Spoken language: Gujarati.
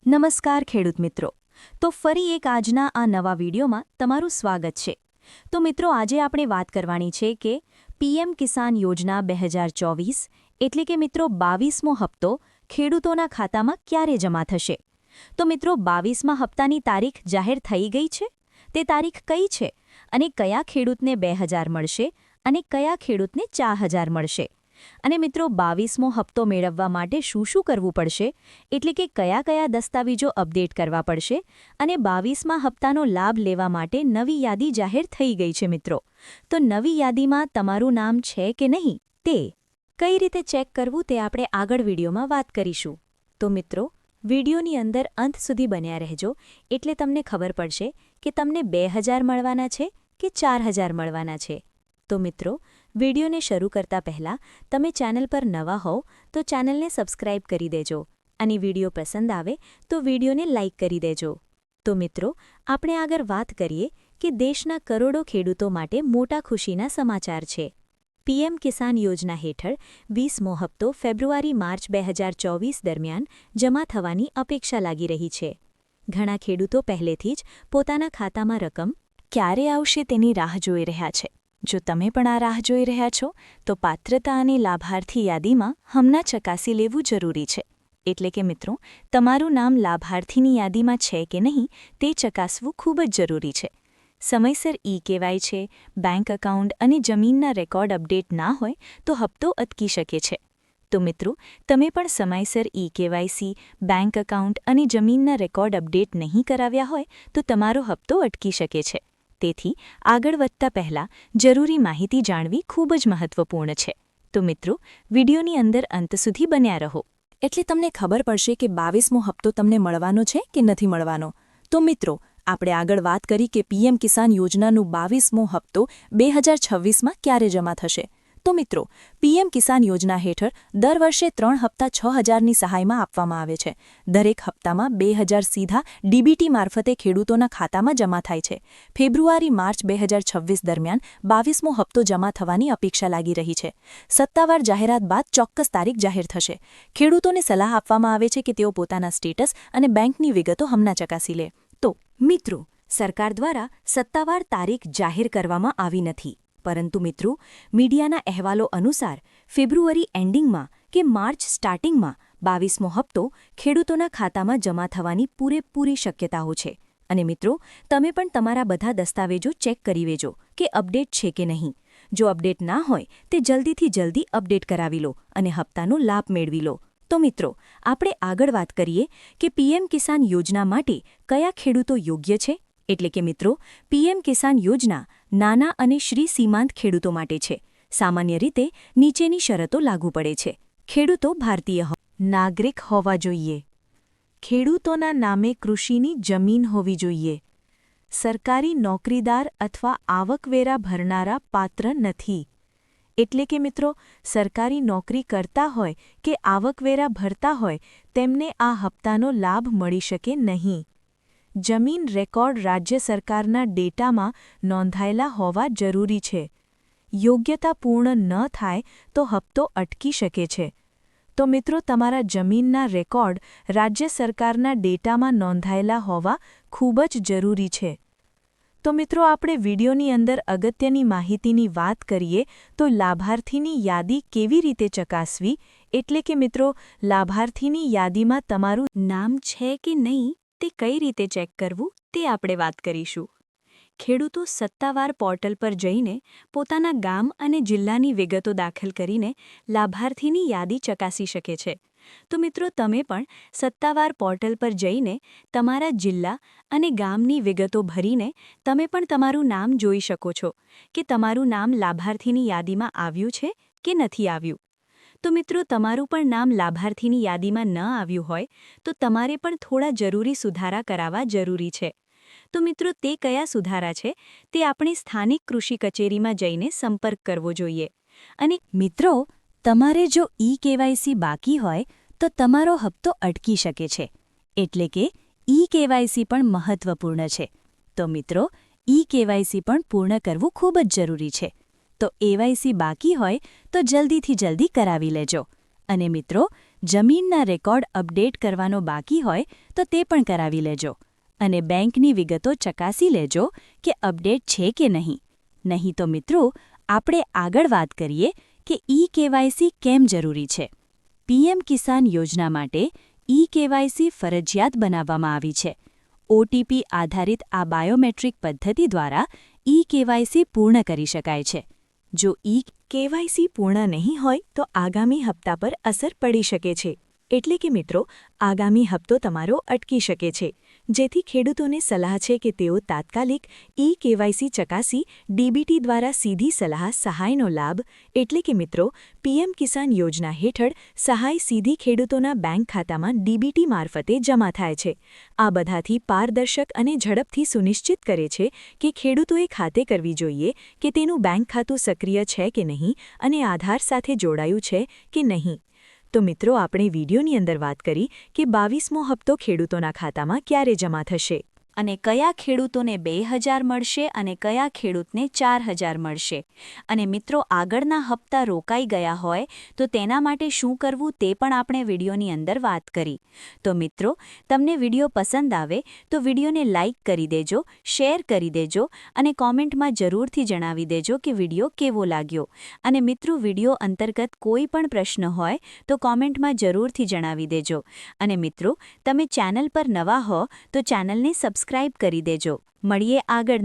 નમસ્કાર ખેડૂત મિત્રો. તો ફરી એક આજના આ નવા વિડીયોમાં તમારું સ્વાગત છે. તો મિત્રો આજે આપણે વાત કરવાની છે કે પીએમ કિસાન યોજના 2024 એટલે કે મિત્રો 22મો હપ્તો ખેડૂતોના ખાતામાં ક્યારે જમા થશે. તો મિત્રો 22મા હપ્તાની તારીખ જાહેર થઈ ગઈ છે. તે તારીખ કઈ છે અને કયા ખેડૂતને 2000 મળશે અને કયા ખેડૂતને 4000 મળશે. અને મિત્રો 22મો હપ્તો મેળવવા માટે શું કરવું પડશે એટલે કે કયા કયા દસ્તાવેજો અપડેટ કરવા પડશે અને 22મા હપ્તાનો લાભ લેવા માટે નવી યાદી જાહેર થઈ ગઈ છે મિત્રો. તો નવી યાદીમાં તમારું નામ છે કે નહીં તે કઈ રીતે ચેક કરવું તે આપણે આગળ વિડીયોમાં વાત કરીશું. તો મિત્રો વિડીયોની અંદર અંત સુધી બન્યા રહેજો એટલે તમને ખબર પડશે કે તમને 2000 મળવાના છે કે 4000 મળવાના છે. તો મિત્રો વિડીયોને શરૂ કરતા પહેલાં તમે ચેનલ પર નવા હોવ તો ચેનલને સબસ્ક્રાઇબ કરી દેજો અને વિડીયો પસંદ આવે તો વિડીયોને લાઇક કરી દેજો. તો મિત્રો આપણે આગળ વાત કરીએ કે દેશના કરોડો ખેડૂતો માટે મોટા ખુશીના સમાચાર છે. પીએમ કિસાન યોજના હેઠળ 20મો હપ્તો ફેબ્રુઆરી-માર્ચ 2024 દરમિયાન જમા થવાની અપેક્ષા લાગી રહી છે. ઘણા ખેડૂતો પહેલેથી જ પોતાના ખાતામાં રકમ ક્યારે આવશે તેની રાહ જોઈ રહ્યા છે. જો તમે પણ આ રાહ જોઈ રહ્યા છો તો પાત્રતા અને લાભાર્થી યાદીમાં હમણાં ચકાસી લેવું જરૂરી છે. એટલે કે મિત્રો તમારું નામ લાભાર્થીની યાદીમાં છે કે નહીં તે ચકાસવું ખૂબ જ જરૂરી છે. સમયસર ઈ-કેવાય છે, બેંક એકાઉન્ટ અને જમીનના રેકોર્ડ અપડેટ ના હોય તો હપ્તો અટકી શકે છે. તો મિત્રો તમે પણ સમયસર ઈ-કેવાયસી, બેંક એકાઉન્ટ અને જમીનના રેકોર્ડ અપડેટ નહીં કરાવ્યા હોય તો તમારો હપ્તો અટકી શકે છે. તેથી આગળ વધતા પહેલાં જરૂરી માહિતી જાણવી ખૂબ જ મહત્વપૂર્ણ છે. તો મિત્રો વિડીયોની અંદર અંત સુધી બન્યા રહો એટલે તમને ખબર પડશે કે 22મો હપ્તો તમને મળવાનો છે કે નથી મળવાનો. તો મિત્રો આપણે આગળ વાત કરી કે પીએમ કિસાન યોજનાનું 22મો હપ્તો 2026માં ક્યારે જમા થશે. તો મિત્રો પીએમ કિસાન યોજના હેઠળ દર વર્ષે 3 હપ્તા 6000ની સહાયમાં આપવામાં આવે છે. દરેક હપ્તામાં 2000 સીધા ડીબીટી મારફતે ખેડૂતોના ખાતામાં જમા થાય છે. ફેબ્રુઆરી-માર્ચ 2026 દરમિયાન 22મો હપ્તો જમા થવાની અપેક્ષા લાગી રહી છે. સત્તાવાર જાહેરાત બાદ ચોક્કસ તારીખ જાહેર થશે. ખેડૂતોને સલાહ આપવામાં આવે છે કે તેઓ પોતાના સ્ટેટસ અને બેંકની વિગતો હમણાં ચકાસી લે. તો મિત્રો સરકાર દ્વારા સત્તાવાર તારીખ જાહેર કરવામાં આવી નથી. પરંતુ મિત્રો મીડિયાના અહેવાલો અનુસાર ફેબ્રુઆરી એન્ડિંગમાં કે માર્ચ સ્ટાર્ટિંગમાં 22મો હપ્તો ખેડૂતોના ખાતામાં જમા થવાની પૂરેપૂરી શક્યતાઓ છે. અને મિત્રો તમે પણ તમારા બધા દસ્તાવેજો ચેક કરી લેજો કે અપડેટ છે કે નહીં. જો અપડેટ ના હોય તે જલ્દીથી જલ્દી અપડેટ કરાવી લો અને હપ્તાનો લાભ મેળવી લો. તો મિત્રો આપણે આગળ વાત કરીએ કે પીએમ કિસાન યોજના માટે કયા ખેડૂતો યોગ્ય છે. એટલે કે મિત્રો પીએમ કિસાન યોજના નાના અને શ્રી સીમાંત ખેડૂતો માટે છે. સામાન્ય રીતે નીચેની શરતો લાગુ પડે છે. ખેડૂતો ભારતીય નાગરિક હોવા જોઈએ. ખેડૂતોના નામે કૃષિની જમીન હોવી જોઈએ. સરકારી નોકરીદાર અથવા આવકવેરા ભરનારા પાત્ર નથી. એટલે કે મિત્રો સરકારી નોકરી કરતા હોય કે આવકવેરા ભરતા હોય તેમને આ હપ્તાનો લાભ મળી શકે નહીં. જમીન રેકોર્ડ રાજ્ય સરકારના ડેટામાં નોંધાયેલા હોવા જરૂરી છે. યોગ્યતા પૂર્ણ ન થાય તો હપ્તો અટકી શકે છે. તો મિત્રો તમારા જમીનના રેકોર્ડ રાજ્ય સરકારના ડેટામાં નોંધાયેલા હોવા ખૂબ જ જરૂરી છે. તો મિત્રો આપણે વિડીયોની અંદર અગત્યની માહિતીની વાત કરીએ તો લાભાર્થીની યાદી કેવી રીતે ચકાસવી એટલે કે મિત્રો લાભાર્થીની યાદીમાં તમારું નામ છે કે નહીં તે કઈ રીતે ચેક કરવું તે આપણે વાત કરીશું. ખેડૂતો સત્તાવાર પોર્ટલ પર જઈને પોતાના ગામ અને જિલ્લાની વિગતો દાખલ કરીને લાભાર્થીની યાદી ચકાસી શકે છે. તો મિત્રો તમે પણ સત્તાવાર પોર્ટલ પર જઈને તમારા જિલ્લા અને ગામની વિગતો ભરીને તમે પણ તમારું નામ જોઈ શકો છો કે તમારું નામ લાભાર્થીની યાદીમાં આવ્યું છે કે નથી આવ્યું. તો મિત્રો તમારું પણ નામ લાભાર્થીની યાદીમાં ન આવ્યું હોય તો તમારે પણ થોડા જરૂરી સુધારા કરાવવા જરૂરી છે. તો મિત્રો તે કયા સુધારા છે તે આપણે સ્થાનિક કૃષિ કચેરીમાં જઈને સંપર્ક કરવો જોઈએ. અને મિત્રો તમારે જો ઈ-કેવાયસી બાકી હોય તો તમારો હપ્તો અટકી શકે છે. એટલે કે ઈ-કેવાયસી પણ મહત્વપૂર્ણ છે. તો મિત્રો ઈ-કેવાયસી પણ પૂર્ણ કરવું ખૂબ જ જરૂરી છે. તો એવાયસી બાકી હોય તો જલ્દીથી જલ્દી કરાવી લેજો. અને મિત્રો જમીનના રેકોર્ડ અપડેટ કરવાનો બાકી હોય તો તે પણ કરાવી લેજો અને બેંકની વિગતો ચકાસી લેજો કે અપડેટ છે કે નહીં. નહીં તો મિત્રો, આપણે આગળ વાત કરીએ કે ઈ-કેવાયસી કેમ જરૂરી છે. પીએમ કિસાન યોજના માટે ઈ-કેવાયસી ફરજિયાત બનાવવામાં આવી છે. ઓટીપી આધારિત આ બાયોમેટ્રિક પદ્ધતિ દ્વારા ઈ-કેવાયસી પૂર્ણ કરી શકાય છે. જો ઈ-કેવાયસી પૂર્ણ નહીં હોય તો આગામી હપ્તા પર અસર પડી શકે છે. એટલે કે મિત્રો, આગામી હપ્તો તમારો અટકી શકે છે. જેથી ખેડૂતોને સલાહ છે કે તેઓ તાત્કાલિક ઈ-કેવાયસી ચકાસી ડીબીટી દ્વારા સીધી સહાયનો લાભ એટલે કે મિત્રો, પીએમ કિસાન યોજના હેઠળ સહાય સીધી ખેડૂતોના બેંક ખાતામાં ડીબીટી મારફતે જમા થાય છે. આ બધાથી પારદર્શક અને ઝડપથી સુનિશ્ચિત કરે છે કે ખેડૂતોએ ખાતે કરવી જોઈએ કે તેનું બેંક ખાતું સક્રિય છે કે નહીં અને આધાર સાથે જોડાયું છે કે નહીં. તો મિત્રો, આપણે વિડીયોની અંદર વાત કરી કે 22મો હપ્તો ખેડૂતોના ખાતામાં ક્યારે જમા થશે અને કયા ખેડૂતોને 2000 મળશે અને કયા ખેડૂતને 4000 મળશે. અને મિત્રો, આગળના હપ્તા રોકાઈ ગયા હોય તો તેના માટે શું કરવું તે પણ આપણે વિડીયોની અંદર વાત કરી. તો મિત્રો, તમને વિડીયો પસંદ આવે તો વિડીયોને લાઇક કરી દેજો, શેર કરી દેજો અને કોમેન્ટમાં જરૂરથી જણાવી દેજો કે વિડીયો કેવો લાગ્યો. અને મિત્રો, વિડીયો અંતર્ગત કોઈ પણ પ્રશ્ન હોય તો કોમેન્ટમાં જરૂરથી જણાવી દેજો. અને મિત્રો, તમે ચેનલ પર નવા હો તો ચેનલને સબસ્ક્રાઇબ કરી દેજો. મળીએ આગળના